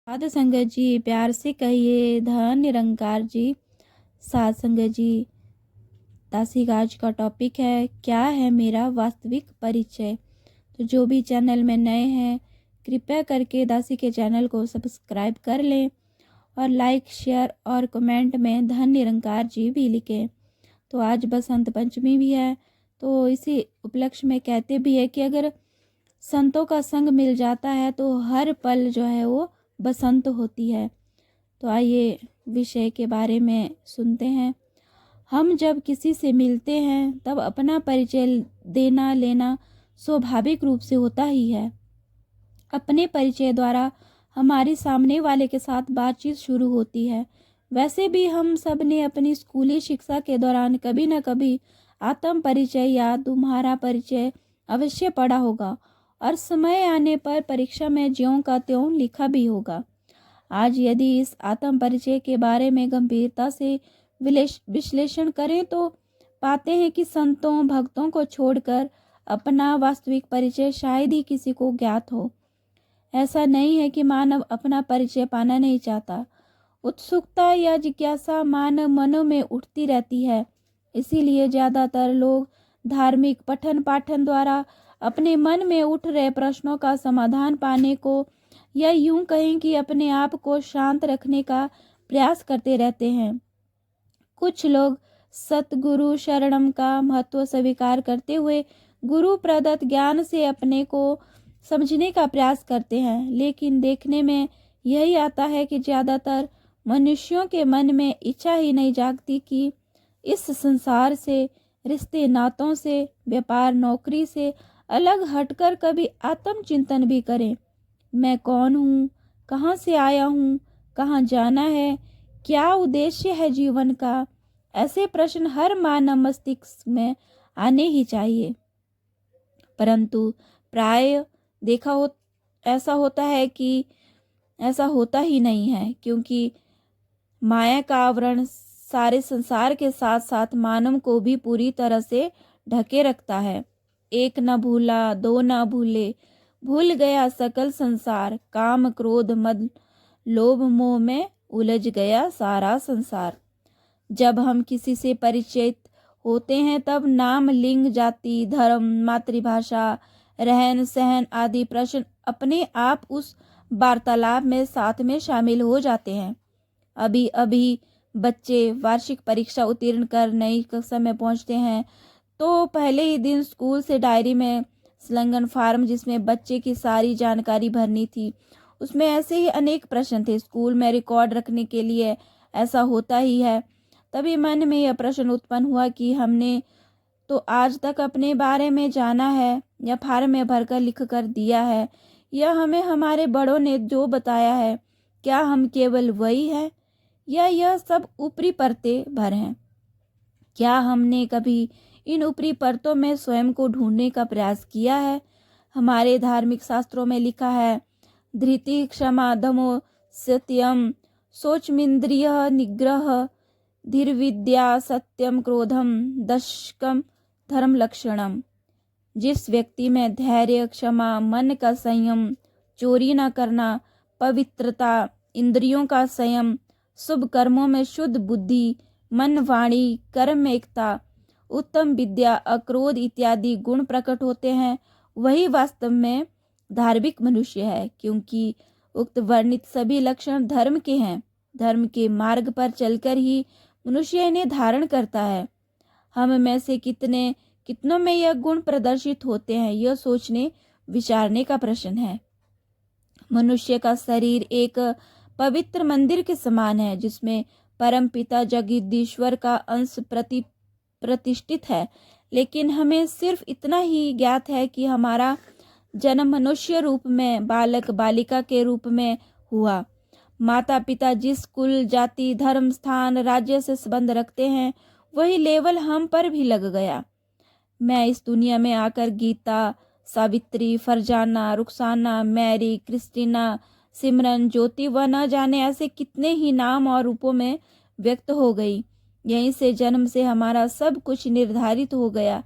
साध संगत जी, प्यार से कहिए धन निरंकार जी। साध संगत जी, दासी का आज का टॉपिक है क्या है मेरा वास्तविक परिचय। तो जो भी चैनल में नए हैं कृपया करके दासी के चैनल को सब्सक्राइब कर लें और लाइक शेयर और कमेंट में धन निरंकार जी भी लिखें। तो आज बसंत पंचमी भी है, तो इसी उपलक्ष्य में कहते भी है कि अगर संतों का संग मिल जाता है तो हर पल जो है वो बसंत होती है। तो आइए विषय के बारे में सुनते हैं। हम जब किसी से मिलते हैं तब अपना परिचय देना लेना स्वाभाविक रूप से होता ही है। अपने परिचय द्वारा हमारी सामने वाले के साथ बातचीत शुरू होती है। वैसे भी हम सब ने अपनी स्कूली शिक्षा के दौरान कभी न कभी आत्म परिचय या तुम्हारा परिचय अवश्य पढ़ा होगा और समय आने पर परीक्षा में ज्यों का त्यों लिखा भी होगा। आज यदि इस आत्म परिचय के बारे में गंभीरता से विश्लेषण करें तो पाते हैं कि संतों भक्तों को छोड़कर अपना वास्तविक परिचय शायद ही किसी को ज्ञात हो। ऐसा नहीं है कि मानव अपना परिचय पाना नहीं चाहता, उत्सुकता या जिज्ञासा मानव मनों में उठती रहती है। इसीलिए ज़्यादातर लोग धार्मिक पठन पाठन द्वारा अपने मन में उठ रहे प्रश्नों का समाधान पाने को या यूं कहें कि अपने आप को शांत रखने का प्रयास करते रहते हैं। कुछ लोग सतगुरु शरणम का महत्व स्वीकार करते हुए गुरु प्रदत्त ज्ञान से अपने को समझने का प्रयास करते हैं, लेकिन देखने में यही आता है कि ज़्यादातर मनुष्यों के मन में इच्छा ही नहीं जागती कि इस संसार से, रिश्ते नातों से, व्यापार नौकरी से अलग हटकर कभी आत्मचिंतन भी करें। मैं कौन हूँ, कहाँ से आया हूँ, कहाँ जाना है, क्या उद्देश्य है जीवन का, ऐसे प्रश्न हर मानव मस्तिष्क में आने ही चाहिए। परंतु प्राय ऐसा होता ही नहीं है, क्योंकि माया का आवरण सारे संसार के साथ साथ मानव को भी पूरी तरह से ढके रखता है। एक न भूला दो न भूले, भूल गया सकल संसार, काम क्रोध मद लोभ मोह में उलझ गया सारा संसार। जब हम किसी से परिचित होते हैं तब नाम, लिंग, जाति, धर्म, मातृभाषा, रहन सहन आदि प्रश्न अपने आप उस वार्तालाप में साथ में शामिल हो जाते हैं। अभी अभी बच्चे वार्षिक परीक्षा उत्तीर्ण कर नई कक्षा में पहुंचते हैं तो पहले ही दिन स्कूल से डायरी में संलग्न फार्म जिसमें बच्चे की सारी जानकारी भरनी थी, उसमें ऐसे ही अनेक प्रश्न थे। स्कूल में रिकॉर्ड रखने के लिए ऐसा होता ही है। तभी मन में यह प्रश्न उत्पन्न हुआ कि हमने तो आज तक अपने बारे में जाना है या फार्म में भरकर लिख कर दिया है, या हमें हमारे बड़ों ने जो बताया है, क्या हम केवल वही हैं या यह सब ऊपरी परतें भर हैं? क्या हमने कभी इन ऊपरी परतों में स्वयं को ढूंढने का प्रयास किया है? हमारे धार्मिक शास्त्रों में लिखा है, धृति क्षमा दमो सत्यम शोचमिंद्रिय निग्रह धीर्विद्या सत्यम क्रोधम दशकम धर्म लक्षणम। जिस व्यक्ति में धैर्य, क्षमा, मन का संयम, चोरी न करना, पवित्रता, इंद्रियों का संयम, शुभ कर्मों में शुद्ध बुद्धि, मन वाणी कर्म में एकता, उत्तम विद्या, अक्रोध इत्यादि गुण प्रकट होते हैं, वही वास्तव में धार्मिक मनुष्य है, क्योंकि उक्त वर्णित सभी लक्षण धर्म के हैं। धर्म के मार्ग पर चलकर ही मनुष्य इन्हें धारण करता है। हम में से कितनों में यह गुण प्रदर्शित होते हैं, यह सोचने विचारने का प्रश्न है। मनुष्य का शरीर एक पवित्र मंदिर के समान है, जिसमें परम पिता जगदीश्वर का अंश प्रतिष्ठित है, लेकिन हमें सिर्फ इतना ही ज्ञात है कि हमारा जन्म मनुष्य रूप में, बालक बालिका के रूप में हुआ। माता पिता जिस कुल, जाति, धर्म, स्थान, राज्य से संबंध रखते हैं, वही लेवल हम पर भी लग गया। मैं इस दुनिया में आकर गीता, सावित्री, फरजाना, रुखसाना, मैरी, क्रिस्टीना, सिमरन, ज्योति व न जाने ऐसे कितने ही नाम और रूपों में व्यक्त हो गई। यहीं से जन्म से हमारा सब कुछ निर्धारित हो गया।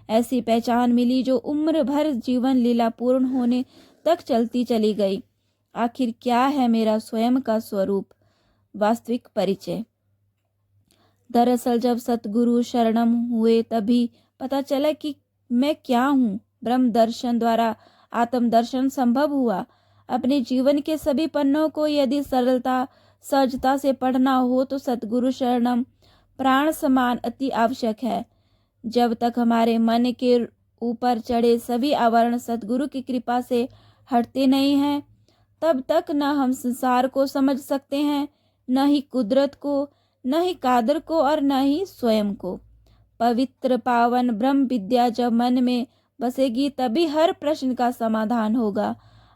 ऐसी पहचान मिली जो उम्र भर जीवन लीला पूर्ण होने तक चलती चली गई। आखिर क्या है मेरा स्वयं का स्वरूप, वास्तविक परिचय। दरअसल जब सतगुरु शरणम हुए तभी पता चला कि मैं क्या हूँ। ब्रह्म दर्शन द्वारा आत्म दर्शन संभव हुआ। अपने जीवन के सभी पन्नों को यदि सरलता सहजता से पढ़ना हो तो सतगुरु शरणम प्राण समान अति आवश्यक है। जब तक हमारे मन के ऊपर चढ़े सभी आवरण सतगुरु की कृपा से हटते नहीं हैं, तब तक न हम संसार को समझ सकते हैं, न ही कुदरत को, न ही कादर को और न ही स्वयं को। पवित्र पावन ब्रह्म विद्या जब मन में बसेगी तभी हर प्रश्न का समाधान होगा।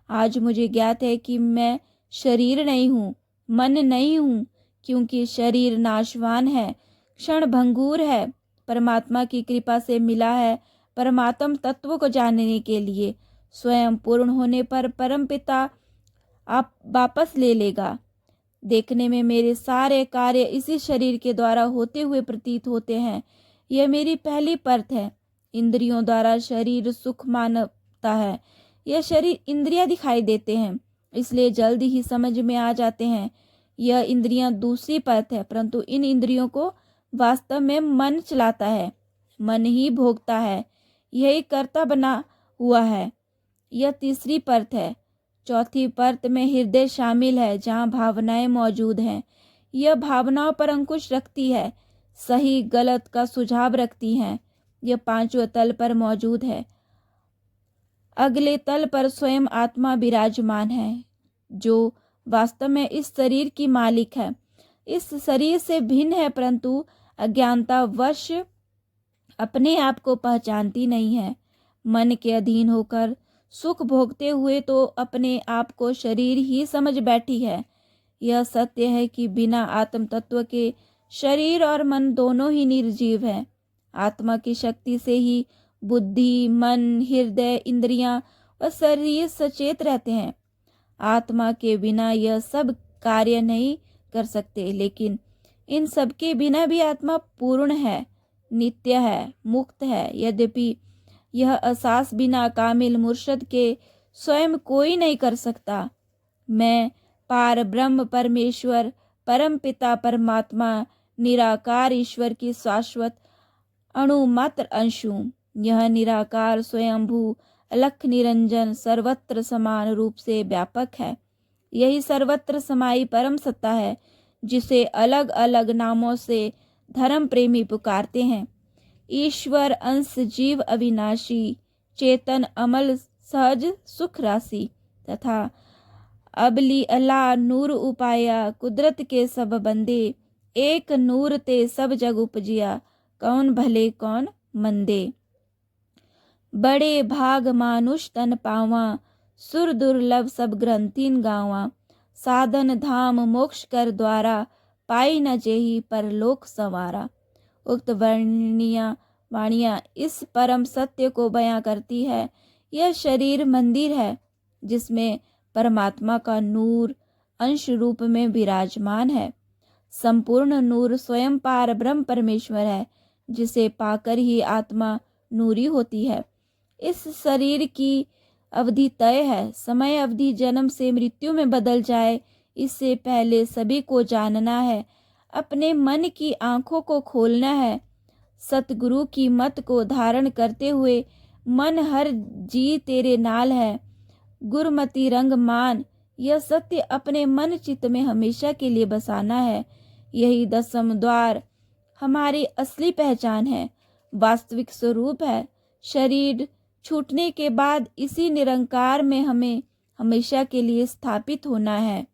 आज मुझे ज्ञात है कि मैं शरीर नहीं हूँ, मन नहीं हूँ, क्योंकि शरीर नाशवान है, क्षण भंगुर है। परमात्मा की कृपा से मिला है। परमात्म तत्व को जानने के लिए स्वयं पूर्ण होने पर परमपिता आप वापस ले लेगा। देखने में मेरे सारे कार्य इसी शरीर के द्वारा होते हुए प्रतीत होते हैं। यह मेरी पहली परत है। इंद्रियों द्वारा शरीर सुख मानता है। यह शरीर इंद्रियां दिखाई देते हैं, इसलिए जल्दी ही समझ में आ जाते हैं। यह इंद्रियां दूसरी परत है, परंतु इन इंद्रियों को वास्तव में मन चलाता है, मन ही भोगता है, यही कर्ता बना हुआ है। यह तीसरी परत है। चौथी परत में हृदय शामिल है, जहाँ भावनाएं मौजूद हैं। यह भावनाओं पर अंकुश रखती है, सही गलत का सुझाव रखती हैं। यह पांचवें तल पर मौजूद है। अगले तल पर स्वयं आत्मा विराजमान है, जो वास्तव में इस शरीर की मालिक है। इस शरीर से भिन्न है, परंतु अज्ञानता वश अपने आप को पहचानती नहीं है। मन के अधीन होकर सुख भोगते हुए तो अपने आप को शरीर ही समझ बैठी है। यह सत्य है कि बिना आत्म तत्व के शरीर और मन दोनों ही निर्जीव है। आत्मा की शक्ति से ही बुद्धि, मन, हृदय, इंद्रियां और शरीर सचेत रहते हैं। आत्मा के बिना यह सब कार्य नहीं कर सकते, लेकिन इन सब के बिना भी आत्मा पूर्ण है, नित्य है, मुक्त है। यद्यपि यह एहसास बिना कामिल मुर्शद के स्वयं कोई नहीं कर सकता। मैं पार ब्रह्म परमेश्वर, परम पिता परमात्मा, निराकार ईश्वर की शाश्वत अणुमात्र अंश हूँ। यह निराकार स्वयंभू अलख निरंजन सर्वत्र समान रूप से व्यापक है। यही सर्वत्र समाई परम सत्ता है, जिसे अलग अलग नामों से धर्म प्रेमी पुकारते हैं। ईश्वर अंश जीव अविनाशी, चेतन अमल सहज सुख राशि तथा अबली अला नूर उपाया, कुदरत के सब बंदे, एक नूर ते सब जग उपजिया, कौन भले कौन मंदे। बड़े भाग मानुष तन पावा, सुर दुर्लभ सब ग्रंथिन गावा, साधन धाम मोक्ष कर द्वारा, पाई न जेहि परलोक संवारा। उक्त वाणियाँ इस परम सत्य को बयां करती है। यह शरीर मंदिर है, जिसमें परमात्मा का नूर अंश रूप में विराजमान है। संपूर्ण नूर स्वयं पार ब्रह्म परमेश्वर है, जिसे पाकर ही आत्मा नूरी होती है। इस शरीर की अवधि तय है। समय अवधि जन्म से मृत्यु में बदल जाए, इससे पहले सभी को जानना है। अपने मन की आंखों को खोलना है। सतगुरु की मत को धारण करते हुए मन हर जी तेरे नाल है, गुरमति रंग मान। यह सत्य अपने मन चित्त में हमेशा के लिए बसाना है। यही दसम द्वार हमारी असली पहचान है, वास्तविक स्वरूप है। शरीर छूटने के बाद इसी निरंकार में हमें हमेशा के लिए स्थापित होना है।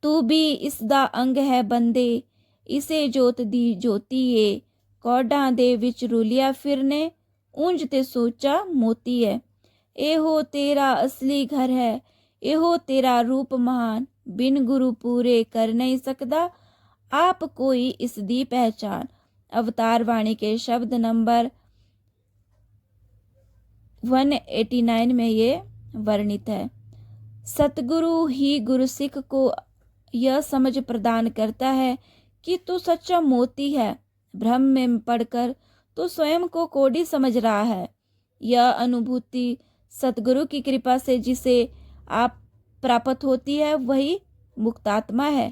तू भी इसदा अंग है बंदे, इसे जोत दी जोतीए, कौडां दे विच रुलिया फिरने, ऊंज ते सोचा मोतीए। एहो तेरा असली घर है, एहो तेरा रूप महान, बिन गुरु पूरे कर नहीं सकदा, आप कोई इसदी पहचान। अवतार वाणी के शब्द नंबर 189 में ये वर्णित है। सतगुरु ही गुरु सिख को यह समझ प्रदान करता है कि तू सच्चा मोती है। भ्रम में पड़कर तू स्वयं को कोड़ी समझ रहा है। यह अनुभूति सतगुरु की कृपा से जिसे आप प्राप्त होती है वही मुक्तात्मा है।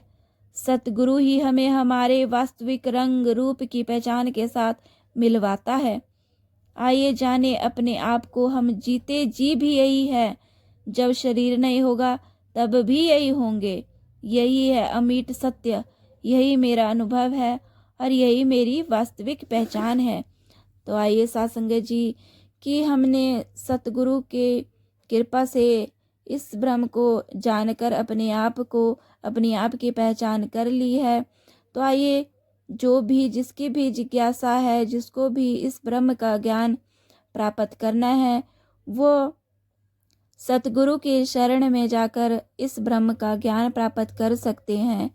सतगुरु ही हमें हमारे वास्तविक रंग रूप की पहचान के साथ मिलवाता है। आइए जाने अपने आप को, हम जीते जी भी यही है, जब शरीर नहीं होगा तब भी यही होंगे। यही है अमिट सत्य, यही मेरा अनुभव है और यही मेरी वास्तविक पहचान है। तो आइए साथ संगत जी कि हमने सतगुरु के कृपा से इस ब्रह्म को जानकर अपने आप की पहचान कर ली है। तो आइए जो भी जिसकी भी जिज्ञासा है, जिसको भी इस ब्रह्म का ज्ञान प्राप्त करना है, वो सतगुरु के शरण में जाकर इस ब्रह्म का ज्ञान प्राप्त कर सकते हैं।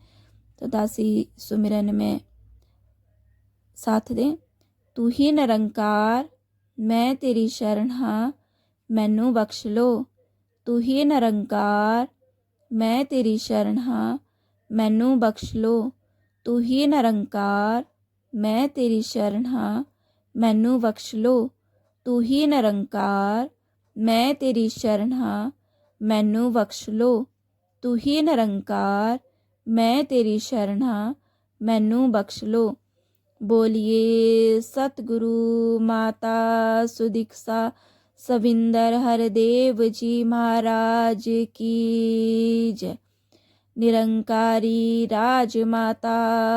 तो दासी सुमिरन में साथ दें। तू ही निरंकार मैं तेरी शरण हाँ, मैनू बख्श लो। तू ही निरंकार मैं तेरी शरण हाँ, मैनू बख्श लो। तू ही निरंकार मैं तेरी शरण हाँ, मैनू बख्श लो। तू ही निरंकार मैं तेरी शरण हाँ, मैनू बख्श लो। तू ही निरंकार मैं तेरी शरण हाँ, मैनू बख्श लो। बोलिए सतगुरु माता सुदीक्षा सविंदर हरदेव जी महाराज की जय। निरंकारी राजमाता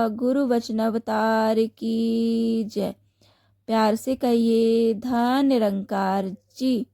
गुरु वचन अवतार की जय। प्यार से कहिए धन निरंकार जी।